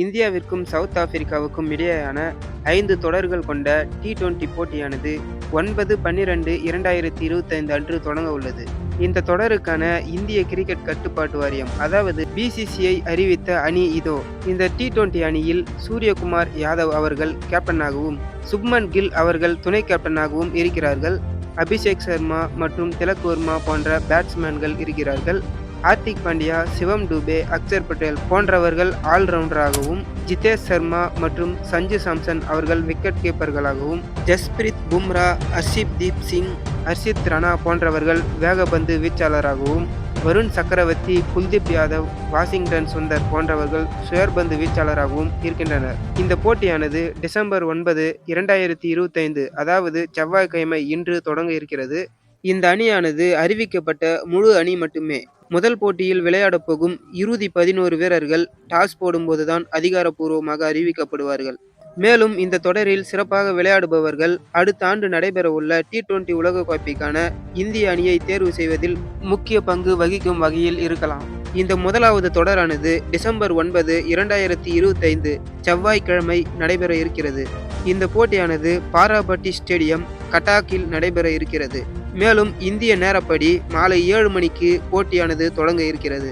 இந்தியாவிற்கும் சவுத் ஆப்பிரிக்காவுக்கும் இடையேயான 5 தொடர்கள் கொண்ட டி20 போட்டியானது 9/12/2025 அன்று தொடங்க உள்ளது. இந்த தொடருக்கான இந்திய கிரிக்கெட் கட்டுப்பாட்டு வாரியம் அதாவது பிசிசிஐ அறிவித்த அணி இதோ. இந்த டி20 அணியில் சூரியகுமார் யாதவ் அவர்கள் கேப்டனாகவும், சுப்மன் கில் அவர்கள் துணை கேப்டனாகவும் இருக்கிறார்கள். அபிஷேக் சர்மா மற்றும் திலக் வர்மா போன்ற பேட்ஸ்மேன்கள் இருக்கிறார்கள். ஹார்திக் பாண்டியா, சிவம் டூபே, அக்சர் பட்டேல் போன்றவர்கள் ஆல்ரவுண்டராகவும், ஜிதேஷ் சர்மா மற்றும் சஞ்சு சாம்சன் அவர்கள் விக்கெட் கீப்பர்களாகவும், ஜஸ்பிரித் பும்ரா, ஹர்ஷிப்தீப் சிங், ஹர்ஷித் ராணா போன்றவர்கள் வேகப்பந்து வீச்சாளராகவும், வருண் சக்கரவர்த்தி, குல்தீப் யாதவ், வாஷிங்டன் சுந்தர் போன்றவர்கள் சுழற்பந்து வீச்சாளராகவும் இருக்கின்றனர். இந்த போட்டியானது டிசம்பர் 9, 2025 அதாவது செவ்வாய்க்கிழமை இன்று தொடங்க இருக்கிறது. இந்த அணியானது அறிவிக்கப்பட்ட முழு அணி மட்டுமே. முதல் போட்டியில் விளையாடப் போகும் இறுதி 11 வீரர்கள் டாஸ் போடும்போதுதான் அதிகாரப்பூர்வமாக அறிவிக்கப்படுவார்கள். மேலும் இந்த தொடரில் சிறப்பாக விளையாடுபவர்கள் அடுத்த ஆண்டு நடைபெறவுள்ள டி20 உலகக்கோப்பைக்கான இந்திய அணியை தேர்வு செய்வதில் முக்கிய பங்கு வகிக்கும் வகையில் இருக்கலாம். இந்த முதலாவது தொடரானது டிசம்பர் 9, 2025 செவ்வாய்க்கிழமை நடைபெற இருக்கிறது. இந்த போட்டியானது பாராபட்டி ஸ்டேடியம், கட்டாக்கில் நடைபெற இருக்கிறது. மேலும் இந்திய நேரப்படி மாலை 7 மணிக்கு போட்டியானது தொடங்க இருக்கிறது.